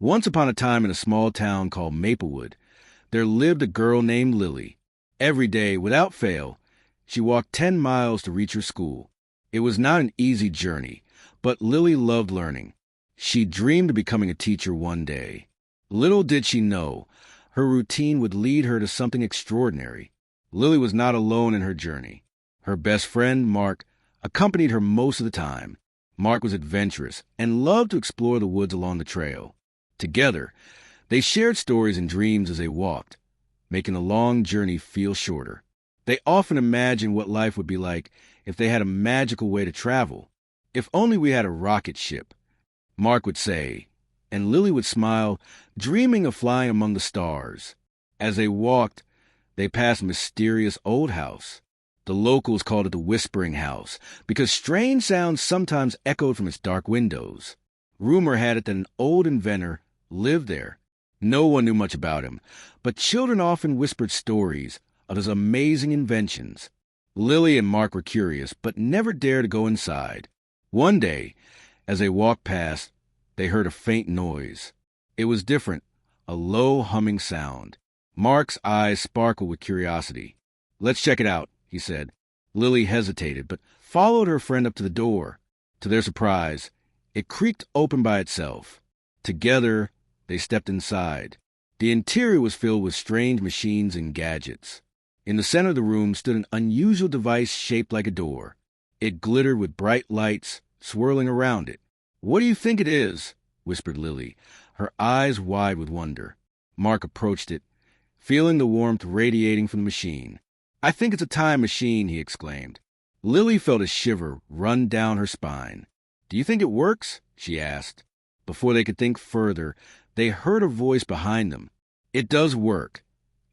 Once upon a time in a small town called Maplewood, there lived a girl named Lily. Every day, without fail, she walked 10 miles to reach her school. It was not an easy journey, but Lily loved learning. She dreamed of becoming a teacher one day. Little did she know, her routine would lead her to something extraordinary. Lily was not alone in her journey. Her best friend, Mark, accompanied her most of the time. Mark was adventurous and loved to explore the woods along the trail. Together, they shared stories and dreams as they walked, making the long journey feel shorter. They often imagined what life would be like if they had a magical way to travel. If only we had a rocket ship, Mark would say, and Lily would smile, dreaming of flying among the stars. As they walked, they passed a mysterious old house. The locals called it the Whispering House because strange sounds sometimes echoed from its dark windows. Rumor had it that an old inventor lived there. No one knew much about him, but children often whispered stories of his amazing inventions. Lily and Mark were curious, but never dared to go inside. One day, as they walked past, they heard a faint noise. It was different, a low humming sound. Mark's eyes sparkled with curiosity. "Let's check it out," he said. Lily hesitated, but followed her friend up to the door. To their surprise, it creaked open by itself. Together, they stepped inside. The interior was filled with strange machines and gadgets. In the center of the room stood an unusual device shaped like a door. It glittered with bright lights swirling around it. "What do you think it is?" whispered Lily, her eyes wide with wonder. Mark approached it, feeling the warmth radiating from the machine. "I think it's a time machine," he exclaimed. Lily felt a shiver run down her spine. "Do you think it works?" she asked. Before they could think further, they heard a voice behind them. "It does work,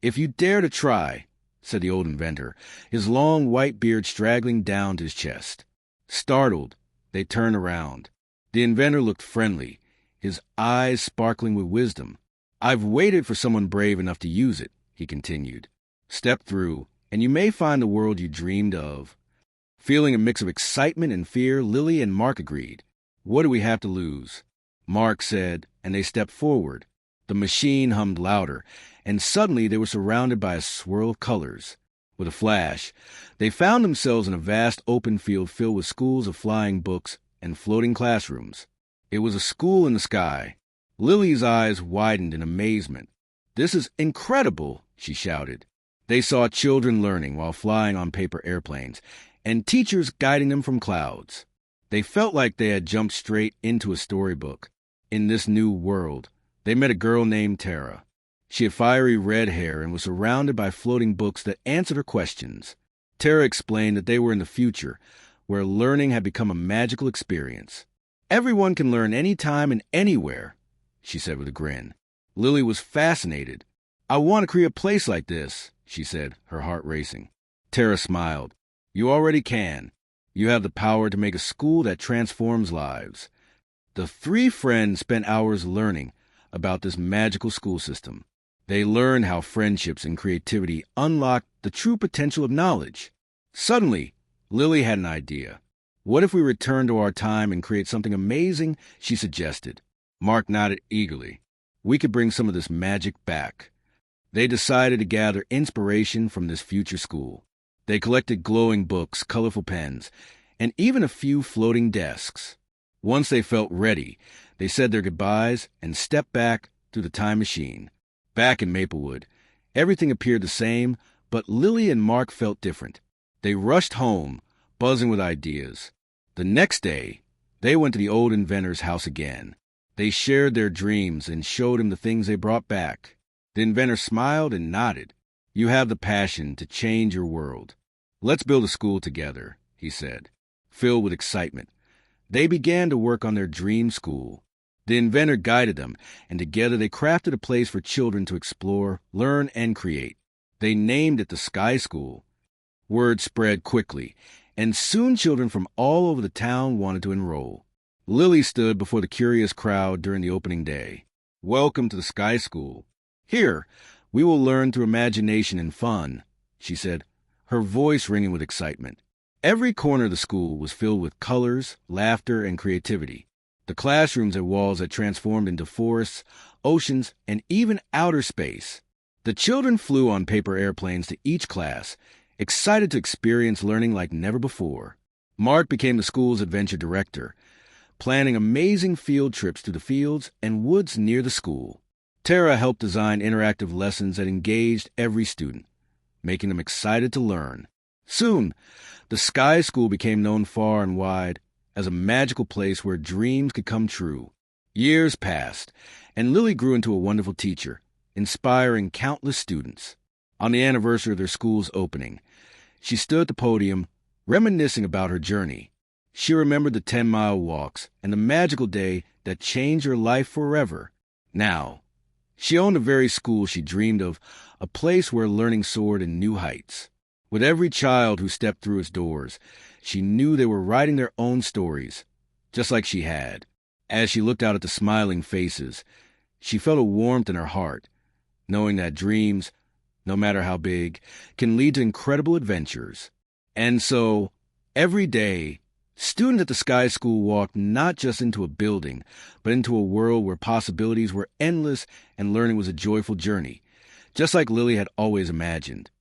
if you dare to try," said the old inventor, his long white beard straggling down to his chest. Startled, they turned around. The inventor looked friendly, his eyes sparkling with wisdom. "I've waited for someone brave enough to use it," he continued. "Step through, and you may find the world you dreamed of." Feeling a mix of excitement and fear, Lily and Mark agreed. "What do we have to lose?" Mark said, and they stepped forward. The machine hummed louder, and suddenly they were surrounded by a swirl of colors. With a flash, they found themselves in a vast open field filled with schools of flying books and floating classrooms. It was a school in the sky. Lily's eyes widened in amazement. "This is incredible," she shouted. They saw children learning while flying on paper airplanes, and teachers guiding them from clouds. They felt like they had jumped straight into a storybook. In this new world, they met a girl named Tara. She had fiery red hair and was surrounded by floating books that answered her questions. Tara explained that they were in the future, where learning had become a magical experience. "Everyone can learn anytime and anywhere," she said with a grin. Lily was fascinated. "I want to create a place like this," she said, her heart racing. Tara smiled. "You already can. You have the power to make a school that transforms lives." The three friends spent hours learning about this magical school system. They learned how friendships and creativity unlock the true potential of knowledge. Suddenly, Lily had an idea. "What if we return to our time and create something amazing?" she suggested. Mark nodded eagerly. "We could bring some of this magic back." They decided to gather inspiration from this future school. They collected glowing books, colorful pens, and even a few floating desks. Once they felt ready, they said their goodbyes and stepped back through the time machine. Back in Maplewood, everything appeared the same, but Lily and Mark felt different. They rushed home, buzzing with ideas. The next day, they went to the old inventor's house again. They shared their dreams and showed him the things they brought back. The inventor smiled and nodded. "You have the passion to change your world. Let's build a school together," he said, filled with excitement. They began to work on their dream school. The inventor guided them, and together they crafted a place for children to explore, learn, and create. They named it the Sky School. Word spread quickly, and soon children from all over the town wanted to enroll. Lily stood before the curious crowd during the opening day. "Welcome to the Sky School. Here, we will learn through imagination and fun," she said, her voice ringing with excitement. Every corner of the school was filled with colors, laughter, and creativity. The classrooms had walls that transformed into forests, oceans, and even outer space. The children flew on paper airplanes to each class, excited to experience learning like never before. Mark became the school's adventure director, planning amazing field trips to the fields and woods near the school. Tara helped design interactive lessons that engaged every student, making them excited to learn. Soon, the Sky School became known far and wide as a magical place where dreams could come true. Years passed, and Lily grew into a wonderful teacher, inspiring countless students. On the anniversary of their school's opening, she stood at the podium, reminiscing about her journey. She remembered the 10-mile walks and the magical day that changed her life forever. Now, she owned the very school she dreamed of, a place where learning soared in new heights. With every child who stepped through its doors, she knew they were writing their own stories, just like she had. As she looked out at the smiling faces, she felt a warmth in her heart, knowing that dreams, no matter how big, can lead to incredible adventures. And so, every day, students at the Sky School walked not just into a building, but into a world where possibilities were endless and learning was a joyful journey, just like Lily had always imagined.